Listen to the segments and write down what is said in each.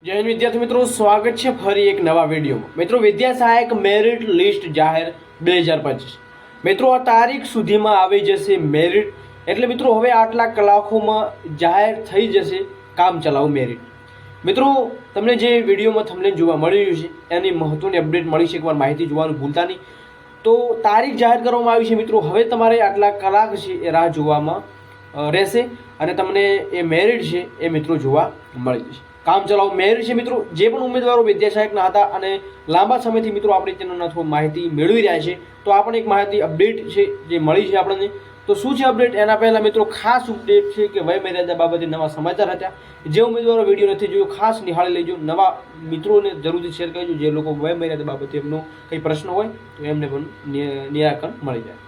જય હિન્દ વિદ્યાર્થી મિત્રો, સ્વાગત છે ફરી એક નવા વિડીયોમાં। મિત્રો, વિદ્યા સહાયક મેરિટ લિસ્ટ જાહેર 2025। મિત્રો, આ તારીખ સુધીમાં આવી જશે મેરિટ, એટલે મિત્રો હવે આટલા કલાકોમાં જાહેર થઈ જશે કામ ચલાઉ મેરિટ। મિત્રો, તમને જે વિડીયોમાં થંબનેલ જોવા મળી રહ્યું છે એની મહત્વની અપડેટ મળી છે, એકવાર માહિતી જોવાનું ભૂલતા નહીં। તો તારીખ જાહેર કરવામાં આવી છે મિત્રો, હવે તમારે આટલા કલાક છે એ રાહ જોવામાં રહેશે અને તમને એ મેરિટ છે એ મિત્રો જોવા મળી જશે। કામ ચલાવ મેરિટ છે મિત્રો, જે પણ ઉમેદવારો વિદ્યા સહાયકના હતા અને લાંબા સમયથી મિત્રો આપણી ચેનલના થ્રુ માહિતી મેળવી રહ્યા છે, તો આ પણ એક માહિતી અપડેટ છે જે મળી છે આપણને। તો શું છે અપડેટ? એના પહેલાં મિત્રો ખાસ અપડેટ છે કે વય મર્યાદા બાબતે નવા સમાચાર હતા। જે ઉમેદવારો વિડીયો નથી જોયો ખાસ નિહાળી લેજો, નવા મિત્રોને જરૂરથી શેર કરજો, જે લોકો વય મર્યાદા બાબતે એમનો કંઈ પ્રશ્ન હોય તો એમને પણ નિરાકરણ મળી જાય।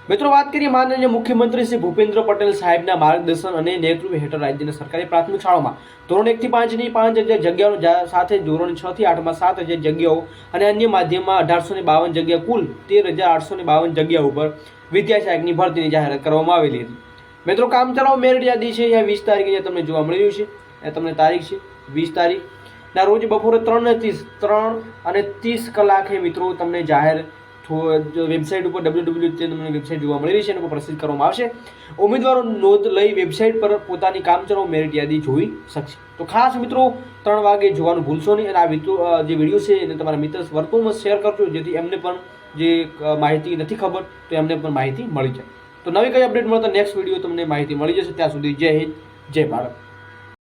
મિત્રો, વાત કરીએ માનનીય મુખ્યમંત્રી શ્રી ભૂપેન્દ્ર પટેલ સાહેબના માર્ગદર્શન અને નેતૃત્વ હેઠળ રાજ્યના સરકારી પ્રાથમિક શાળાઓમાં ધોરણ 1 થી 5 ની 5000 જગ્યાઓ સાથે ધોરણ 6 થી 8 માં 7000 જગ્યાઓ અને અન્ય માધ્યમમાં 1852 જગ્યા, કુલ 13852 જગ્યા ઉપર વિદ્યા સહાયકની ભરતીની જાહેરાત કરવામાં આવેલી હતી। મિત્રો, કામ ચલાવ મેરિટ યાદી છે, અહીંયા 20 તારીખ અહીંયા તમને જોવા મળી રહ્યું છે, એ તમને તારીખ છે 20 તારીખના રોજ બપોરે 3:30 કલાકે મિત્રો તમને જાહેર વેબસાઇટ ઉપર www તમને વેબસાઇટ જોવા મળી રહી છે, એના પર પ્રસિદ્ધ કરવામાં આવશે। ઉમેદવારો નોંધ લઈ વેબસાઇટ પર પોતાની કામચલાઉ મેરિટ યાદી જોઈ શકશે। તો ખાસ મિત્રો 3 વાગે જોવાનું ભૂલશો નહીં અને આ જે વિડીયો છે એને તમારા મિત્ર વર્તુળમાં શેર કરજો, જેથી એમને પણ જે માહિતી નથી ખબર તો એમને પણ માહિતી મળી જાય। તો નવી કઈ અપડેટ મળતા નેક્સ્ટ વિડીયો તમને માહિતી મળી જશે। ત્યાં સુધી જય હિન્દ, જય ભારત।